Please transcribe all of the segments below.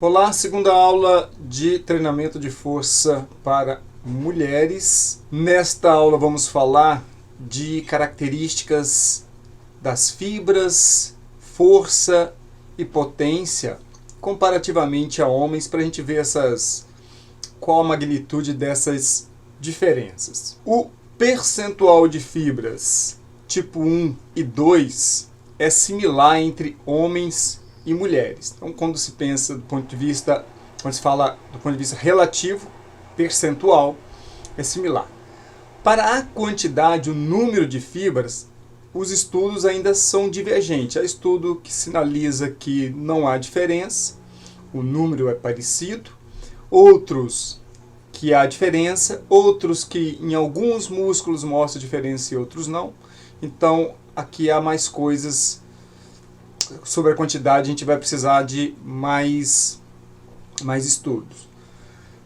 Olá, segunda aula de treinamento de força para mulheres. Nesta aula vamos falar de características das fibras, força e potência comparativamente a homens, para a gente ver qual a magnitude dessas diferenças. O percentual de fibras tipo 1 e 2 é similar entre homens e mulheres. Então, quando se pensa do ponto de vista, quando se fala do ponto de vista relativo, percentual, é similar. Para a quantidade, o número de fibras, os estudos ainda são divergentes. Há estudo que sinaliza que não há diferença, o número é parecido, outros que há diferença, outros que em alguns músculos mostra diferença e outros não. Então, aqui há mais coisas sobre a quantidade, a gente vai precisar de mais estudos.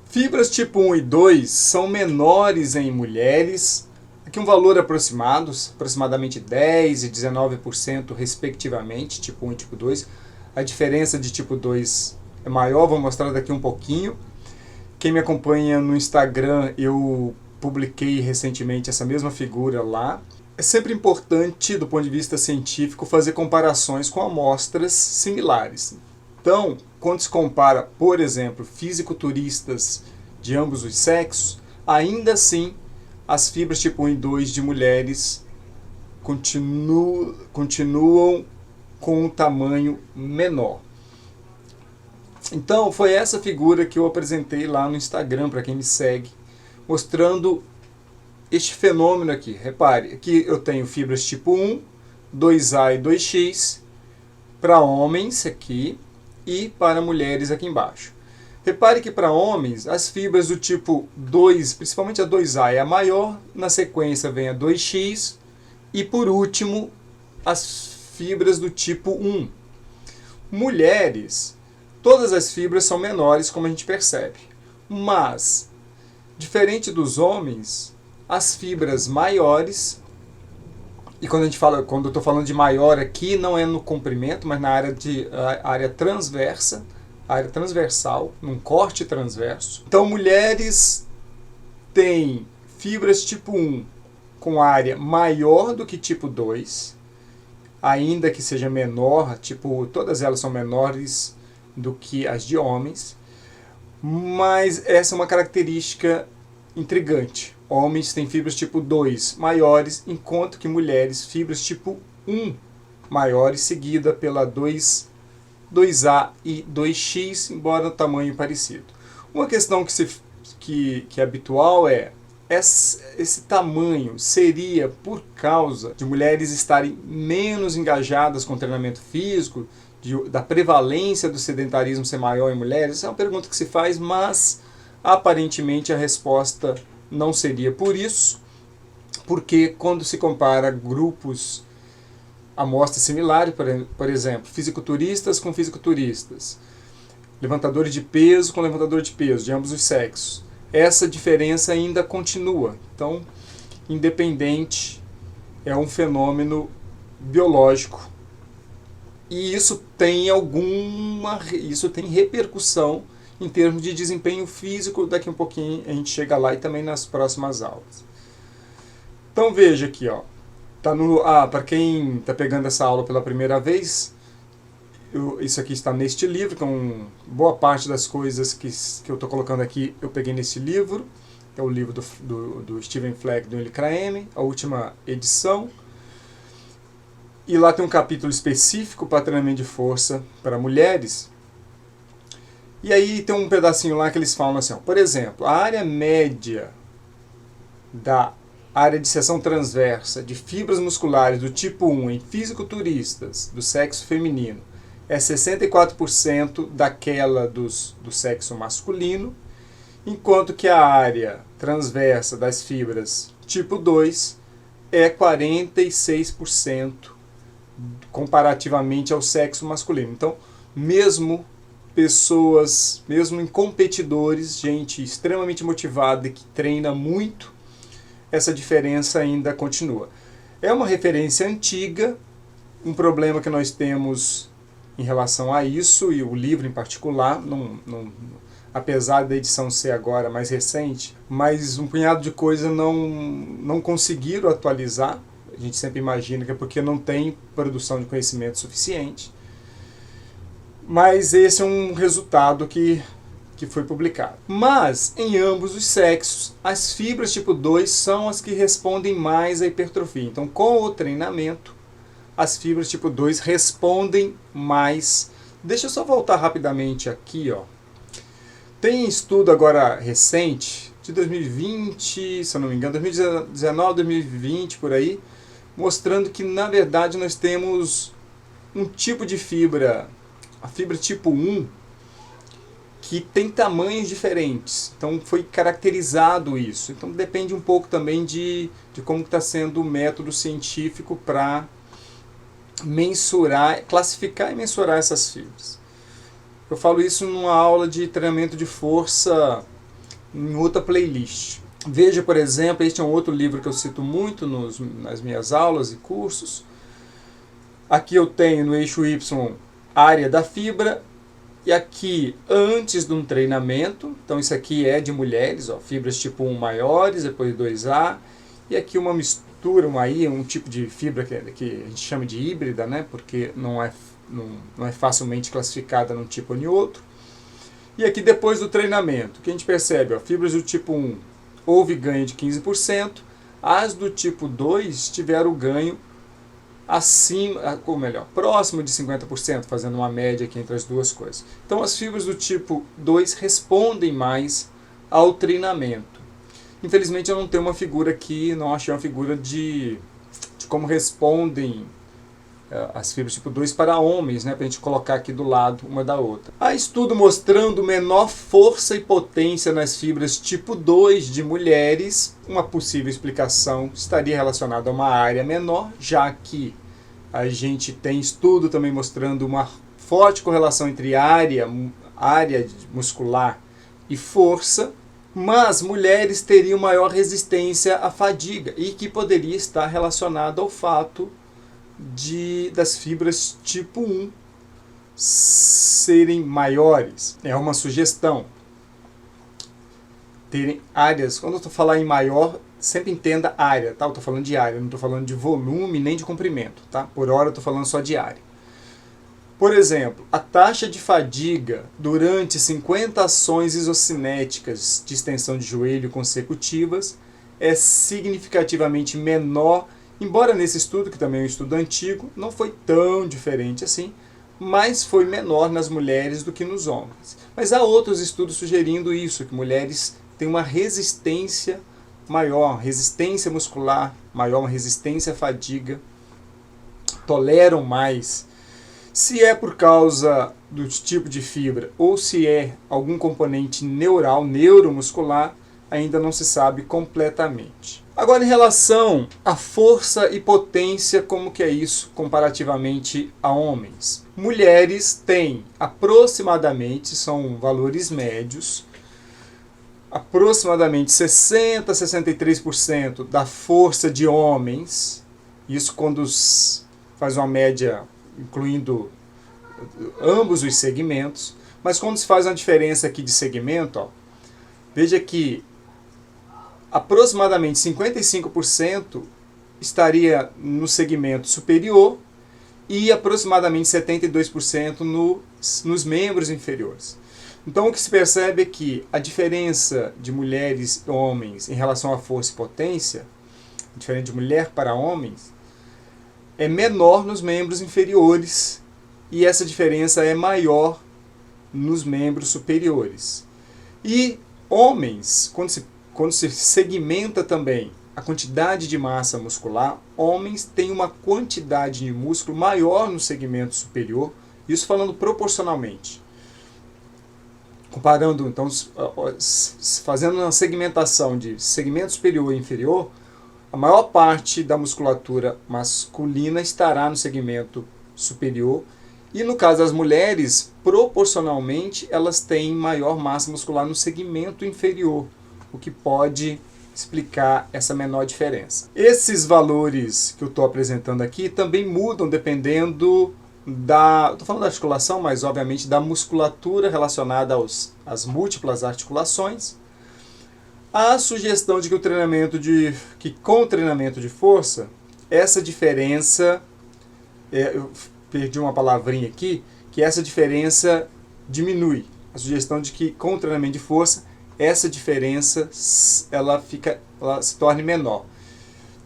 Fibras tipo 1 e 2 são menores em mulheres, aqui um valor aproximado, aproximadamente 10% e 19% respectivamente, tipo 1 e tipo 2. A diferença de tipo 2 é maior, vou mostrar daqui um pouquinho. Quem me acompanha no Instagram, eu publiquei recentemente essa mesma figura lá. É sempre importante, do ponto de vista científico, fazer comparações com amostras similares. Então, quando se compara, por exemplo, fisiculturistas de ambos os sexos, ainda assim, as fibras tipo 1 e 2 de mulheres continuam com um tamanho menor. Então, foi essa figura que eu apresentei lá no Instagram, para quem me segue, mostrando este fenômeno aqui. Repare, aqui eu tenho fibras tipo 1, 2A e 2X, para homens aqui, e para mulheres aqui embaixo. Repare que para homens, as fibras do tipo 2, principalmente a 2A, é a maior, na sequência vem a 2X, e por último, as fibras do tipo 1. Mulheres, todas as fibras são menores, como a gente percebe. Mas, diferente dos homens, as fibras maiores, e quando eu estou falando de maior aqui, não é no comprimento, mas na área transversa, área transversal, num corte transverso. Então, mulheres têm fibras tipo 1 com área maior do que tipo 2, ainda que seja menor, todas elas são menores do que as de homens, mas essa é uma característica intrigante. Homens têm fibras tipo 2 maiores, enquanto que mulheres fibras tipo 1 maiores, seguida pela 2A e 2X, embora o tamanho parecido. Uma questão que é habitual é, esse tamanho seria por causa de mulheres estarem menos engajadas com o treinamento físico, da prevalência do sedentarismo ser maior em mulheres? Essa é uma pergunta que se faz, mas aparentemente a resposta não seria por isso, porque quando se compara grupos, amostras similares, por exemplo, fisiculturistas com fisiculturistas, levantadores de peso com levantador de peso, de ambos os sexos, essa diferença ainda continua. Então, independente, é um fenômeno biológico. E isso tem repercussão em termos de desempenho físico. Daqui um pouquinho a gente chega lá, e também nas próximas aulas. Então veja aqui, ó. Para quem está pegando essa aula pela primeira vez, isso aqui está neste livro, então boa parte das coisas que eu estou colocando aqui eu peguei nesse livro, que é o livro do Steven Fleck, do Eli Craeme, a última edição. E lá tem um capítulo específico para treinamento de força para mulheres. E aí tem um pedacinho lá que eles falam assim, ó, por exemplo, a área média da área de seção transversa de fibras musculares do tipo 1 em fisiculturistas do sexo feminino é 64% daquela do sexo masculino, enquanto que a área transversa das fibras tipo 2 é 46% comparativamente ao sexo masculino. Então, mesmo competidores, gente extremamente motivada e que treina muito, essa diferença ainda continua. É uma referência antiga, um problema que nós temos em relação a isso, e o livro em particular, apesar da edição ser agora mais recente, mas um punhado de coisas não conseguiram atualizar. A gente sempre imagina que é porque não tem produção de conhecimento suficiente. Mas esse é um resultado que foi publicado. Mas, em ambos os sexos, as fibras tipo 2 são as que respondem mais à hipertrofia. Então, com o treinamento, as fibras tipo 2 respondem mais. Deixa eu só voltar rapidamente aqui, ó. Tem estudo agora recente, de 2020, se eu não me engano, 2019, 2020, por aí, mostrando que, na verdade, nós temos um tipo de fibra, a fibra tipo 1, que tem tamanhos diferentes. Então, foi caracterizado isso. Então, depende um pouco também de como está sendo o método científico para mensurar, classificar e mensurar essas fibras. Eu falo isso numa aula de treinamento de força em outra playlist. Veja, por exemplo, este é um outro livro que eu cito muito nas minhas aulas e cursos. Aqui eu tenho no eixo Y área da fibra, e aqui antes de um treinamento, então isso aqui é de mulheres, ó, fibras tipo 1 maiores, depois 2A, e aqui uma mistura, um tipo de fibra que a gente chama de híbrida, né, porque não é facilmente classificada num tipo ou em outro. E aqui depois do treinamento, o que a gente percebe? Ó, fibras do tipo 1 houve ganho de 15%, as do tipo 2 tiveram ganho próximo de 50%, fazendo uma média aqui entre as duas coisas. Então as fibras do tipo 2 respondem mais ao treinamento. Infelizmente eu não tenho uma figura aqui, não achei uma figura de como respondem as fibras tipo 2 para homens, né, para a gente colocar aqui do lado uma da outra. Há estudo mostrando menor força e potência nas fibras tipo 2 de mulheres. Uma possível explicação estaria relacionada a uma área menor, já que a gente tem estudo também mostrando uma forte correlação entre área muscular e força, mas mulheres teriam maior resistência à fadiga, e que poderia estar relacionado ao fato das fibras tipo 1 serem maiores. É uma sugestão. Terem áreas, quando eu estou falando em maior, sempre entenda área, tá? Eu estou falando de área, não estou falando de volume nem de comprimento, tá? Por hora eu estou falando só de área. Por exemplo, a taxa de fadiga durante 50 ações isocinéticas de extensão de joelho consecutivas é significativamente menor. Embora nesse estudo, que também é um estudo antigo, não foi tão diferente assim, mas foi menor nas mulheres do que nos homens. Mas há outros estudos sugerindo isso, que mulheres têm uma resistência maior, resistência muscular maior, uma resistência à fadiga, toleram mais. Se é por causa do tipo de fibra ou se é algum componente neural, neuromuscular, ainda não se sabe completamente. Agora, em relação à força e potência, como que é isso comparativamente a homens? Mulheres têm aproximadamente, são valores médios, aproximadamente 60% a 63% da força de homens, isso quando faz uma média incluindo ambos os segmentos, mas quando se faz uma diferença aqui de segmento, ó, veja que aproximadamente 55% estaria no segmento superior e aproximadamente 72% nos membros inferiores. Então o que se percebe é que a diferença de mulheres e homens em relação à força e potência, diferente de mulher para homens, é menor nos membros inferiores e essa diferença é maior nos membros superiores. E homens, quando se segmenta também a quantidade de massa muscular, homens têm uma quantidade de músculo maior no segmento superior, isso falando proporcionalmente. Comparando, então, fazendo uma segmentação de segmento superior e inferior, a maior parte da musculatura masculina estará no segmento superior e, no caso das mulheres, proporcionalmente, elas têm maior massa muscular no segmento inferior, o que pode explicar essa menor diferença. Esses valores que eu estou apresentando aqui também mudam dependendo estou falando da articulação, mas obviamente da musculatura relacionada às múltiplas articulações. A sugestão de que com o treinamento de força, essa diferença, eu perdi uma palavrinha aqui, que essa diferença diminui. A sugestão de que com o treinamento de força, essa diferença ela se torne menor.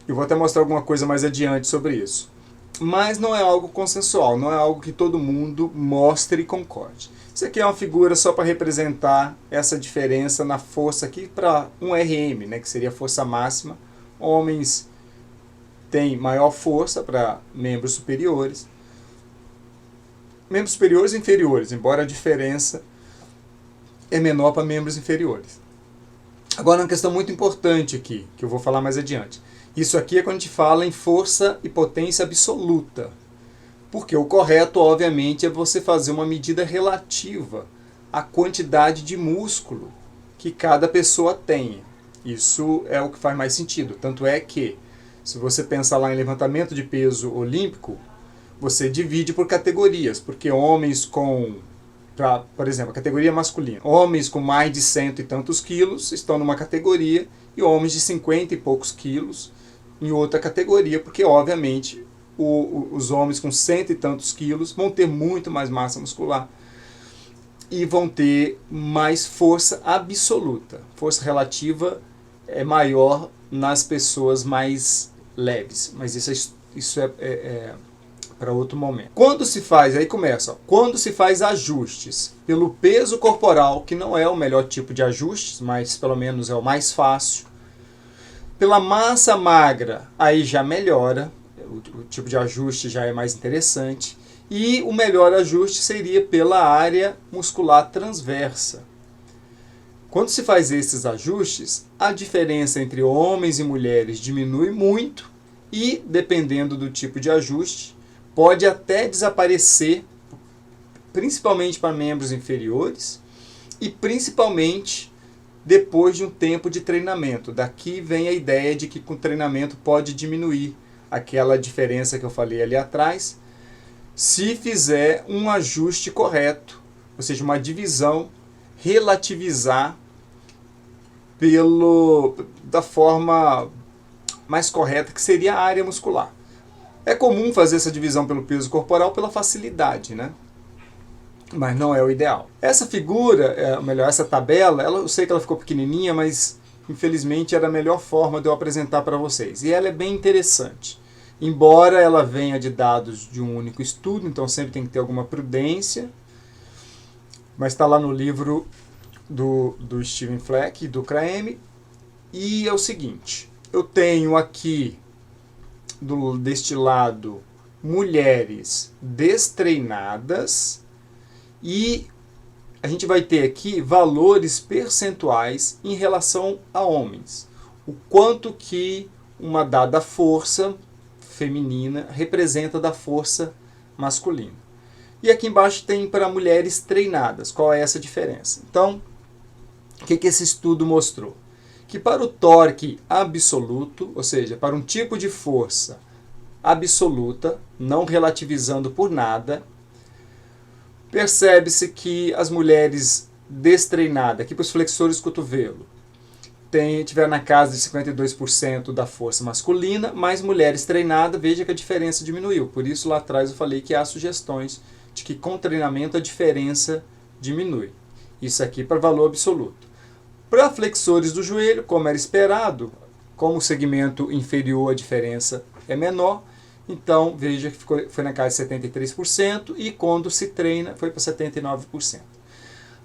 Eu vou até mostrar alguma coisa mais adiante sobre isso. Mas não é algo consensual, não é algo que todo mundo mostre e concorde. Isso aqui é uma figura só para representar essa diferença na força aqui para um RM, né, que seria a força máxima. Homens têm maior força para membros superiores. Membros superiores e inferiores, embora a diferença é menor para membros inferiores. Agora, uma questão muito importante aqui, que eu vou falar mais adiante. Isso aqui é quando a gente fala em força e potência absoluta. Porque o correto, obviamente, é você fazer uma medida relativa à quantidade de músculo que cada pessoa tem. Isso é o que faz mais sentido. Tanto é que, se você pensar lá em levantamento de peso olímpico, você divide por categorias. Porque homens com, por exemplo, a categoria masculina, homens com mais de 100 e tantos quilos estão numa categoria e homens de 50 e poucos quilos em outra categoria, porque obviamente os homens com 100 e tantos quilos vão ter muito mais massa muscular e vão ter mais força absoluta. Força relativa é maior nas pessoas mais leves, mas isso é para outro momento. Quando se faz, aí começa, quando se faz ajustes pelo peso corporal, que não é o melhor tipo de ajustes, mas pelo menos é o mais fácil, pela massa magra, aí já melhora, o tipo de ajuste já é mais interessante, e o melhor ajuste seria pela área muscular transversa. Quando se faz esses ajustes, a diferença entre homens e mulheres diminui muito e, dependendo do tipo de ajuste, pode até desaparecer, principalmente para membros inferiores e principalmente depois de um tempo de treinamento. Daqui vem a ideia de que com treinamento pode diminuir aquela diferença que eu falei ali atrás, se fizer um ajuste correto, ou seja, uma divisão, relativizar da forma mais correta, que seria a área muscular. É comum fazer essa divisão pelo peso corporal pela facilidade, né? Mas não é o ideal. Essa figura, melhor, essa tabela, eu sei que ela ficou pequenininha, mas infelizmente era a melhor forma de eu apresentar para vocês. E ela é bem interessante. Embora ela venha de dados de um único estudo, então sempre tem que ter alguma prudência, mas está lá no livro do Steven Fleck e do Craeme. E é o seguinte, eu tenho aqui, deste lado, mulheres destreinadas, e a gente vai ter aqui valores percentuais em relação a homens. O quanto que uma dada força feminina representa da força masculina. E aqui embaixo tem para mulheres treinadas. Qual é essa diferença? Então, o que esse estudo mostrou? Que para o torque absoluto, ou seja, para um tipo de força absoluta, não relativizando por nada, percebe-se que as mulheres destreinadas, aqui para os flexores cotovelo, tiver na casa de 52% da força masculina, mais mulheres treinadas, veja que a diferença diminuiu. Por isso lá atrás eu falei que há sugestões de que com treinamento a diferença diminui. Isso aqui para valor absoluto. Para flexores do joelho, como era esperado, como o segmento inferior a diferença é menor, então veja que foi na casa de 73% e quando se treina foi para 79%.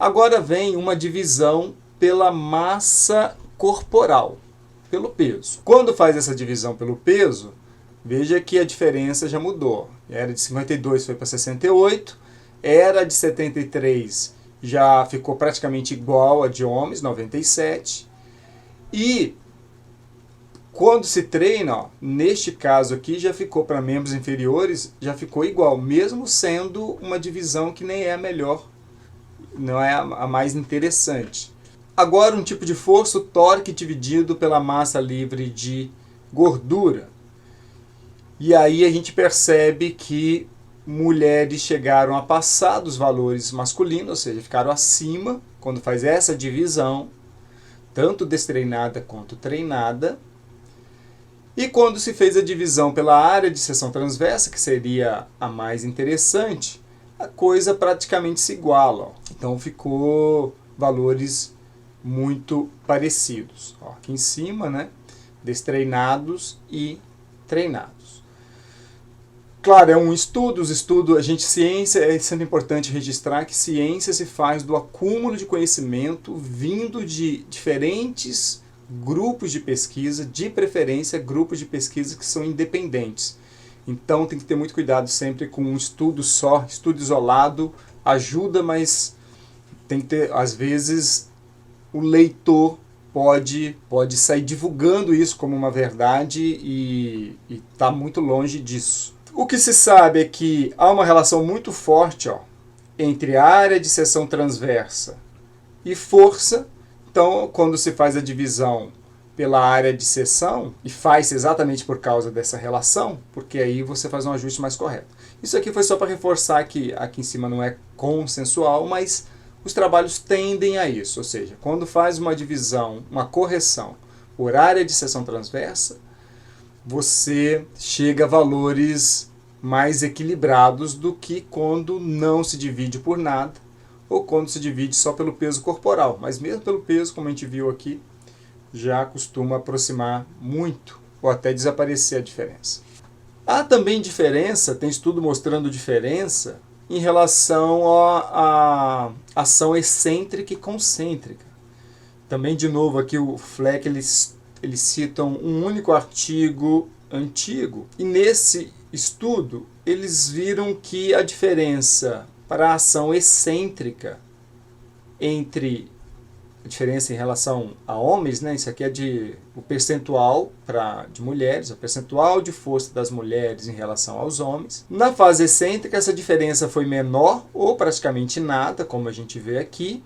Agora vem uma divisão pela massa corporal, pelo peso. Quando faz essa divisão pelo peso, veja que a diferença já mudou. Era de 52 foi para 68, era de 73 já ficou praticamente igual a de homens, 97. E quando se treina, neste caso aqui, já ficou para membros inferiores, já ficou igual, mesmo sendo uma divisão que nem é a melhor, não é a mais interessante. Agora, um tipo de força, o torque dividido pela massa livre de gordura. E aí a gente percebe que mulheres chegaram a passar dos valores masculinos, ou seja, ficaram acima quando faz essa divisão, tanto destreinada quanto treinada. E quando se fez a divisão pela área de seção transversa, que seria a mais interessante, a coisa praticamente se iguala. Ó. Então ficou valores muito parecidos. Ó, aqui em cima, né? Destreinados e treinados. Claro, é um estudo, ciência, é sempre importante registrar que ciência se faz do acúmulo de conhecimento vindo de diferentes grupos de pesquisa, de preferência grupos de pesquisa que são independentes. Então tem que ter muito cuidado sempre com um estudo só, estudo isolado, ajuda, mas tem que ter, às vezes, o leitor pode sair divulgando isso como uma verdade e está muito longe disso. O que se sabe é que há uma relação muito forte entre a área de seção transversa e força. Então, quando se faz a divisão pela área de seção, e faz exatamente por causa dessa relação, porque aí você faz um ajuste mais correto. Isso aqui foi só para reforçar que aqui em cima não é consensual, mas os trabalhos tendem a isso, ou seja, quando faz uma divisão, uma correção por área de seção transversa, você chega a valores mais equilibrados do que quando não se divide por nada, ou quando se divide só pelo peso corporal. Mas mesmo pelo peso, como a gente viu aqui, já costuma aproximar muito, ou até desaparecer a diferença. Há também diferença, tem estudo mostrando diferença, em relação à ação excêntrica e concêntrica. Também, de novo, aqui o Fleck, eles citam um único artigo antigo, e nesse estudo eles viram que a diferença para a ação excêntrica entre a diferença em relação a homens, né? Isso aqui é o percentual de mulheres, o percentual de força das mulheres em relação aos homens. Na fase excêntrica, essa diferença foi menor ou praticamente nada, como a gente vê aqui,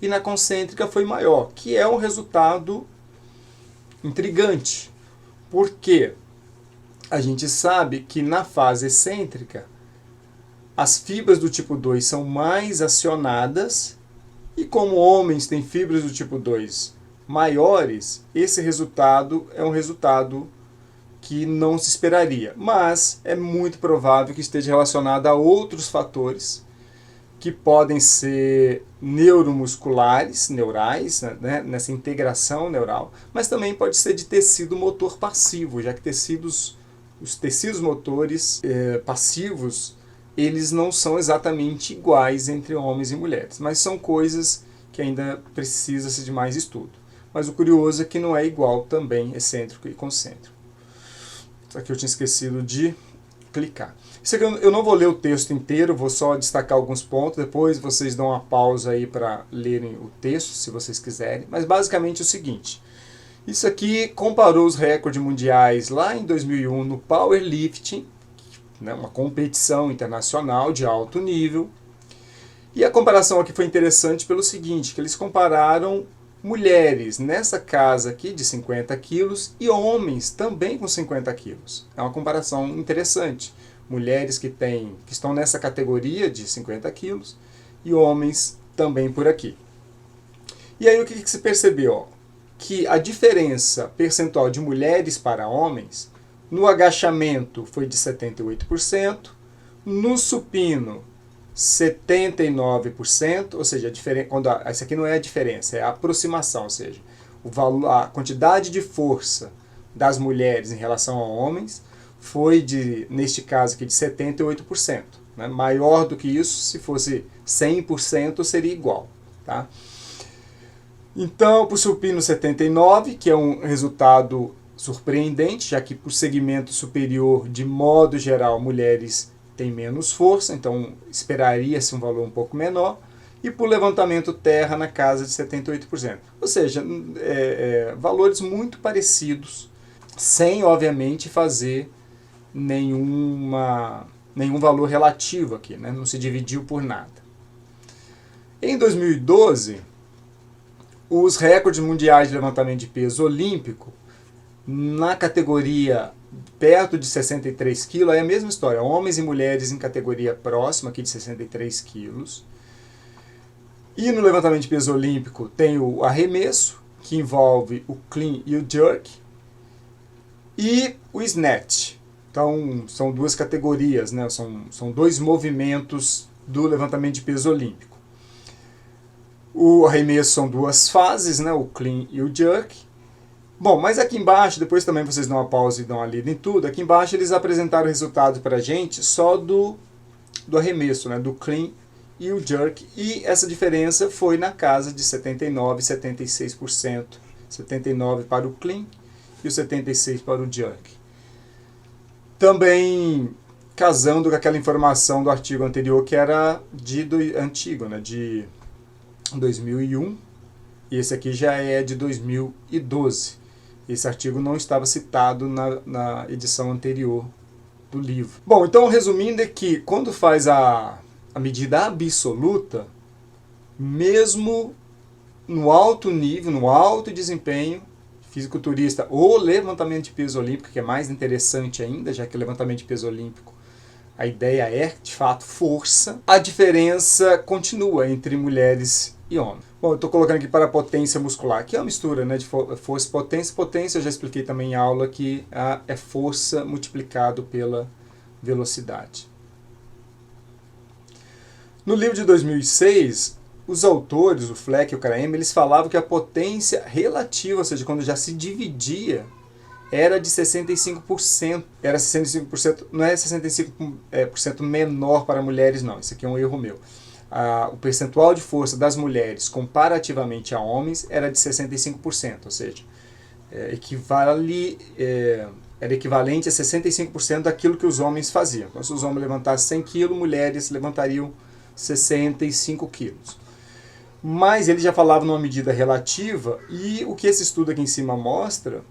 e na concêntrica foi maior, que é um resultado intrigante, porque a gente sabe que na fase excêntrica as fibras do tipo 2 são mais acionadas, e como homens têm fibras do tipo 2 maiores, esse resultado é um resultado que não se esperaria. Mas é muito provável que esteja relacionado a outros fatores que podem ser neuromusculares, neurais, né, nessa integração neural, mas também pode ser de tecido motor passivo, já que os tecidos motores passivos, eles não são exatamente iguais entre homens e mulheres, mas são coisas que ainda precisa-se de mais estudo. Mas o curioso é que não é igual também excêntrico e concêntrico. Isso aqui eu tinha esquecido de clicar. Isso aqui eu não vou ler o texto inteiro, vou só destacar alguns pontos, depois vocês dão uma pausa aí para lerem o texto, se vocês quiserem. Mas basicamente é o seguinte, isso aqui comparou os recordes mundiais lá em 2001 no powerlifting, né, uma competição internacional de alto nível. E a comparação aqui foi interessante pelo seguinte, que eles compararam mulheres nessa casa aqui de 50 quilos e homens também com 50 quilos. É uma comparação interessante. Mulheres que estão nessa categoria de 50 quilos e homens também por aqui. E aí o que se percebeu? Que a diferença percentual de mulheres para homens no agachamento foi de 78%, no supino 79%, ou seja, isso aqui não é a diferença, é a aproximação, ou seja, a quantidade de força das mulheres em relação a homens foi, neste caso aqui, de 78%. Né? Maior do que isso, se fosse 100%, seria igual. Tá? Então, para o supino 79%, que é um resultado surpreendente, já que para o segmento superior, de modo geral, mulheres têm menos força, então esperaria-se um valor um pouco menor, e para o levantamento terra na casa de 78%. Ou seja, valores muito parecidos, sem, obviamente, fazer nenhum valor relativo aqui, né? Não se dividiu por nada. Em 2012, os recordes mundiais de levantamento de peso olímpico, na categoria perto de 63 quilos, é a mesma história, homens e mulheres em categoria próxima aqui de 63 quilos. E no levantamento de peso olímpico tem o arremesso, que envolve o clean e o jerk, e o snatch. Então, são duas categorias, né? São dois movimentos do levantamento de peso olímpico. O arremesso são duas fases, né? O clean e o jerk. Bom, mas aqui embaixo, depois também vocês dão uma pausa e dão uma lida em tudo, aqui embaixo eles apresentaram o resultado para a gente só do arremesso, né? Do clean e o jerk, e essa diferença foi na casa de 79% e 76%. 79% para o clean e o 76% para o jerk. Também casando com aquela informação do artigo anterior, que era de 2001, e esse aqui já é de 2012. Esse artigo não estava citado na edição anterior do livro. Bom, então resumindo é que quando faz a medida absoluta, mesmo no alto nível, no alto desempenho, fisiculturista ou levantamento de peso olímpico, que é mais interessante ainda, já que o levantamento de peso olímpico, a ideia é, de fato, força, a diferença continua entre mulheres e homens. Bom, eu estou colocando aqui para a potência muscular, que é uma mistura, né, de força e potência. Potência eu já expliquei também em aula que é força multiplicado pela velocidade. No livro de 2006, os autores, o Fleck e o Kraemer, eles falavam que a potência relativa, ou seja, quando já se dividia, era de 65%. Era 65%, não é 65% menor para mulheres, não. Isso aqui é um erro meu. O percentual de força das mulheres comparativamente a homens era de 65%, ou seja, era equivalente a 65% daquilo que os homens faziam. Então, se os homens levantassem 100 kg, mulheres levantariam 65 quilos. Mas ele já falava numa medida relativa, e o que esse estudo aqui em cima mostra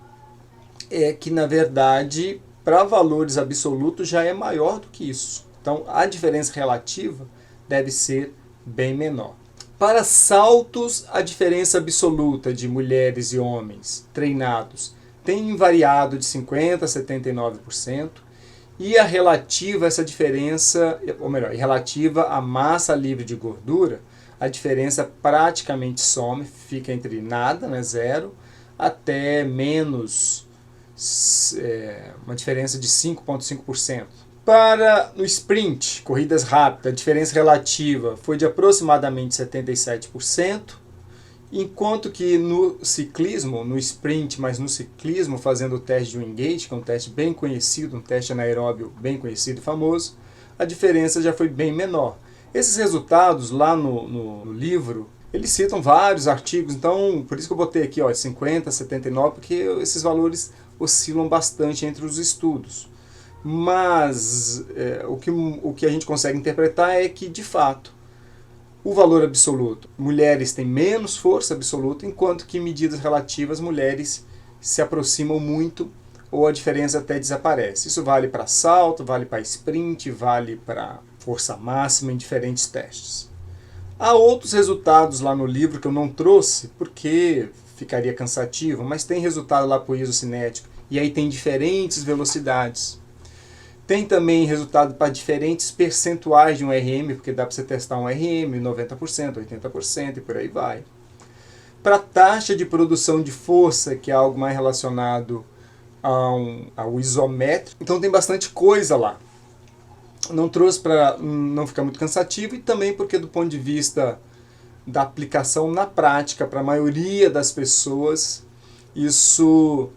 é que, na verdade, para valores absolutos já é maior do que isso. Então, a diferença relativa deve ser bem menor. Para saltos, a diferença absoluta de mulheres e homens treinados tem variado de 50% a 79%, e a relativa, essa diferença, ou melhor, relativa à massa livre de gordura, a diferença praticamente some, fica entre nada, né, zero, até menos, uma diferença de 5,5%. Para no sprint, corridas rápidas, a diferença relativa foi de aproximadamente 77%, enquanto que no ciclismo, no sprint, mas no ciclismo, fazendo o teste de Wingate, que é um teste bem conhecido, um teste anaeróbio bem conhecido e famoso, a diferença já foi bem menor. Esses resultados lá no livro, eles citam vários artigos, então por isso que eu botei aqui, ó, 50, 79, porque esses valores oscilam bastante entre os estudos. Mas o que a gente consegue interpretar é que, de fato, o valor absoluto, mulheres têm menos força absoluta, enquanto que em medidas relativas, mulheres se aproximam muito ou a diferença até desaparece. Isso vale para salto, vale para sprint, vale para força máxima em diferentes testes. Há outros resultados lá no livro que eu não trouxe, porque ficaria cansativo, mas tem resultado lá para o isocinético, e aí tem diferentes velocidades. Tem também resultado para diferentes percentuais de um RM, porque dá para você testar um RM, 90%, 80% e por aí vai. Para taxa de produção de força, que é algo mais relacionado ao isométrico, então tem bastante coisa lá. Não trouxe para não ficar muito cansativo, e também porque do ponto de vista da aplicação na prática, para a maioria das pessoas, isso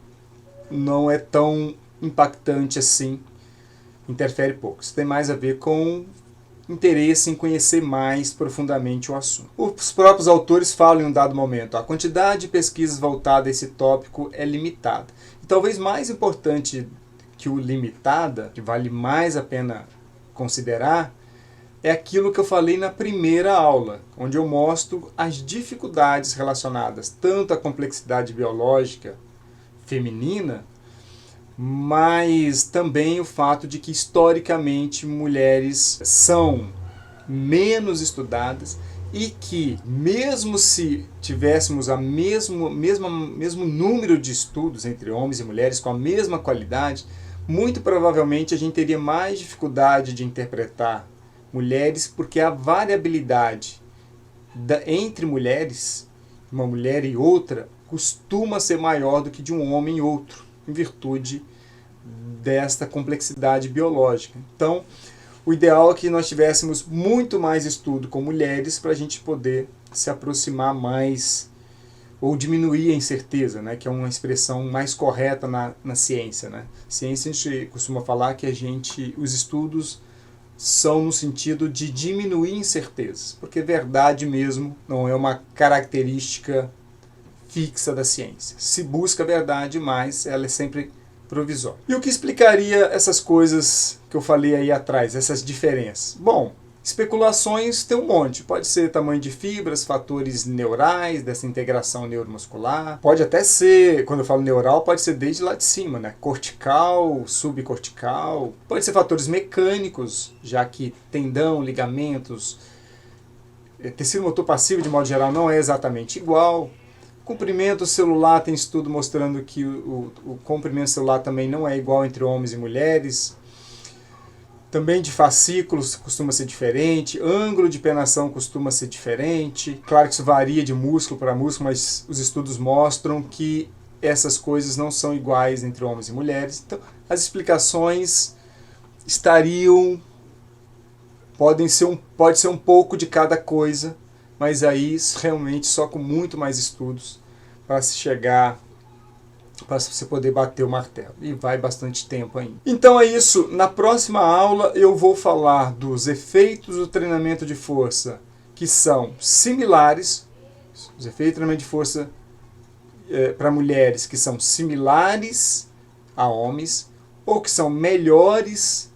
não é tão impactante assim, interfere pouco. Isso tem mais a ver com interesse em conhecer mais profundamente o assunto. Os próprios autores falam em um dado momento, a quantidade de pesquisas voltada a esse tópico é limitada. E talvez mais importante que o limitada, que vale mais a pena considerar, é aquilo que eu falei na primeira aula, onde eu mostro as dificuldades relacionadas tanto à complexidade biológica feminina, mas também o fato de que historicamente mulheres são menos estudadas e que, mesmo se tivéssemos o mesmo número de estudos entre homens e mulheres com a mesma qualidade, muito provavelmente a gente teria mais dificuldade de interpretar mulheres, porque a variabilidade entre mulheres, uma mulher e outra, costuma ser maior do que de um homem e outro, em virtude desta complexidade biológica. Então, o ideal é que nós tivéssemos muito mais estudo com mulheres para a gente poder se aproximar mais, ou diminuir a incerteza, né, que é uma expressão mais correta na ciência. Né? Ciência, a gente costuma falar que os estudos são no sentido de diminuir incertezas, porque verdade mesmo não é uma característica fixa da ciência. Se busca a verdade, mas ela é sempre provisória. E o que explicaria essas coisas que eu falei aí atrás, essas diferenças? Bom, especulações tem um monte. Pode ser tamanho de fibras, fatores neurais, dessa integração neuromuscular. Pode até ser, quando eu falo neural, pode ser desde lá de cima, né? Cortical, subcortical. Pode ser fatores mecânicos, já que tendão, ligamentos, tecido motor passivo, de modo geral, não é exatamente igual. Comprimento celular, tem estudo mostrando que o comprimento celular também não é igual entre homens e mulheres. Também de fascículos costuma ser diferente, ângulo de penação costuma ser diferente. Claro que isso varia de músculo para músculo, mas os estudos mostram que essas coisas não são iguais entre homens e mulheres. Então, as explicações pode ser um pouco de cada coisa, mas aí realmente só com muito mais estudos para se chegar, para você poder bater o martelo. E vai bastante tempo ainda. Então é isso. Na próxima aula eu vou falar dos efeitos do treinamento de força que são similares, os efeitos do treinamento de força para mulheres que são similares a homens, ou que são melhores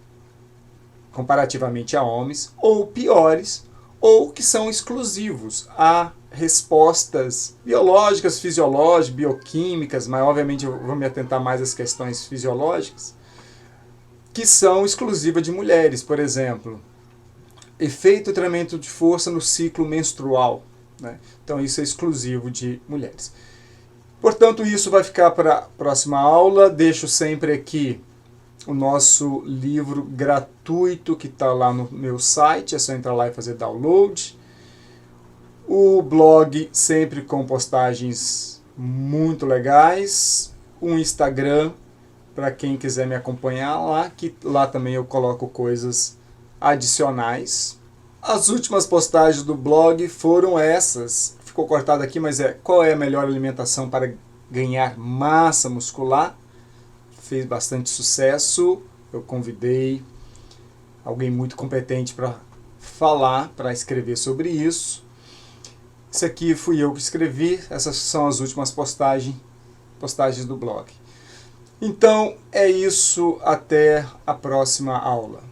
comparativamente a homens, ou piores, ou que são exclusivos a respostas biológicas, fisiológicas, bioquímicas, mas obviamente eu vou me atentar mais às questões fisiológicas, que são exclusivas de mulheres. Por exemplo, efeito treinamento de força no ciclo menstrual, né? Então isso é exclusivo de mulheres. Portanto, isso vai ficar para a próxima aula. Deixo sempre aqui o nosso livro gratuito que está lá no meu site, é só entrar lá e fazer download. O blog sempre com postagens muito legais. Um Instagram para quem quiser me acompanhar lá, que lá também eu coloco coisas adicionais. As últimas postagens do blog foram essas. Ficou cortado aqui, mas qual é a melhor alimentação para ganhar massa muscular? Fez bastante sucesso. Eu convidei alguém muito competente para falar, para escrever sobre isso. Isso aqui fui eu que escrevi. Essas são as últimas postagens do blog. Então é isso. Até a próxima aula.